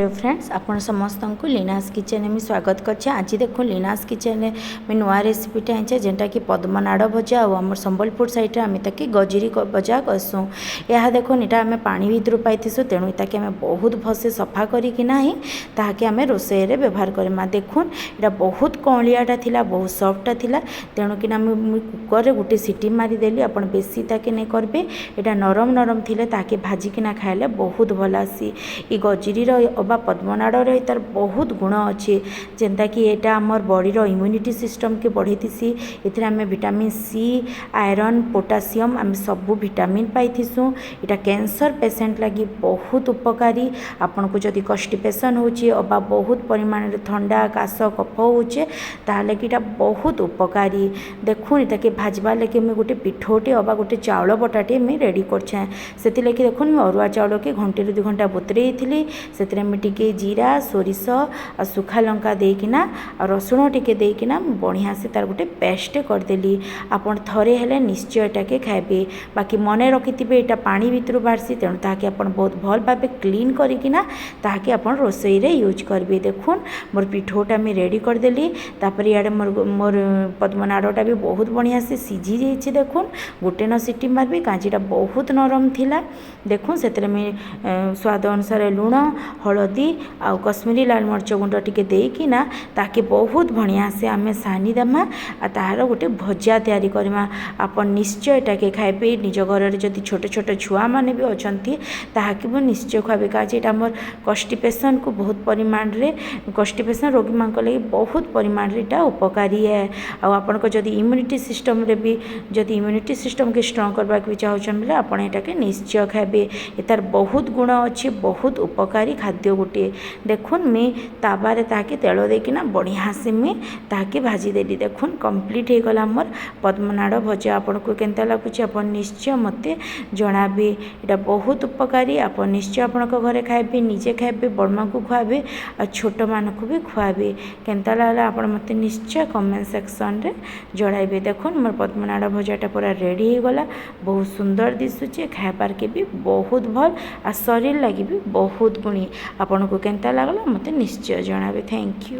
Friends, आपण समस्त को लीनास किचन में स्वागत करछे। आज देखो लीनास किचन में नुआ रेसिपीटा है जेनटा कि पद्मनाड़ भजा और आम संबलपुर साइड आम ताकि गजरी भजा कहसूँ। यह देखो यहाँ आम पानी भितर पाइसु तेणु ताकि आम बहुत भलसे सफा करना ही ताकि आम रोसई व्यवहार करमा। देखुन यहाँ बहुत कौलियाटा थिला, बहुत सफ्टा थिला, तेणु कि कुकर गोटे सीटी मारिदेली। आप बेसी ताकि नहीं करेंगे, यहाँ नरम नरम थिले ताकि भाजिकिना खाइले बहुत भल आसी। ये गजरी अबा पद्मनाड़ तार बहुत गुण अच्छे जेनता कि यहाँ आमर बॉडी इम्यूनिटी सिस्टम के बढ़ेसी। ये आम विटामिन सी, आयरन, पोटासियम आम सबू विटामिन पाइथिसु। यहाँ कैंसर पेसेंट लगी बहुत उपकारी। आपन को जदि कन्स्टिपेशन होची अबा बहुत परिमाण ठंडा काश कफ होचे ताहले कि बहुत उपकारी। देखुन इटा के भाजबा लगे मुझे गोटे पिठोटे अबा गोटे चाउल बटाटे मुझे रेडी करछे। से देखुन मुझे अरुआ चाउल के घंटे 2 घंटा बतुरेई थी। से टिके जीरा, सोरिष आ सुखा लंका देकिना आ रसुण टिके देकिना बढ़िया से तार गोटे पेस्ट करदेली। आपन थरे हेले निश्चय एटाके खाइबे। बाकी मने रखिथिबे एटा पानी भितर बाहरसी तेणु ताकि आपन बहुत भल भाबे क्लीन करिकिना ताकि आपन रोसई रे यूज करबे। देखुन मोर पिठोटा मैं रेडी करदेली। तापर याडे मोर पद्मनाड़टा भी बहुत बढ़िया से सीझी जाइए। देखुन गोटे न सीटी मारबे कांजीटा बहुत नरम थिला। देखुन से मैं स्वाद अनुसार लुण, हलदी आ कश्मीरी लाल मर्च गुंड टिके देकिना ताकि बहुत बढ़िया से आम सानी देमा आ तार गोटे भजा तैयारी करमा। आपन निश्चय एटाके खाइबे। निज घर जदि छोट छोट छुआ माने भी अच्छी ताकि भी निश्चय खाइबे। काजे आमर कन्स्टिपेशन को बहुत परिमाण रे कन्स्टिपेशन रोगी मान लगे बहुत परिमाण रे उपकारी है। आपन जदि इम्यूनिटी सिस्टम रे भी जदि इम्यूनिटी सिस्टम के स्ट्रॉन्ग करबा के चाहछन बोले आपन एटाके निश्चय खाइबे। तार बहुत गुण अच्छे, बहुत उपकारी खाद्य गोटे। देखुन मैं ताबारे ताकि तेल देकिना बढ़िया से मैं ताकि भाजी देली। देखुन कंप्लीट हो गला मोर पद्मनाड़ भजा। आपन को केनता लागुची आपन निश्चय मते जणाबे। एटा बहुत उपकारी। आपन निश्चय आपन को घरे खाइबे, निजे खाइबे, बड़मा को खुआबे और छोट मान को भी खुआबे। केनता लागला आपन मते निश्चय कमेंट सेक्शन रे जणाइबे। देखुन मोर पद्मनाड़ भजाटा पूरा रेडी हो गला। बहुत सुंदर दिसुचे, खाइबार के भी बहुत भल आ शरीर लगी भी बहुत गुणी। आपन को केनता लागला मते निश्चय जणाबे। Thank you.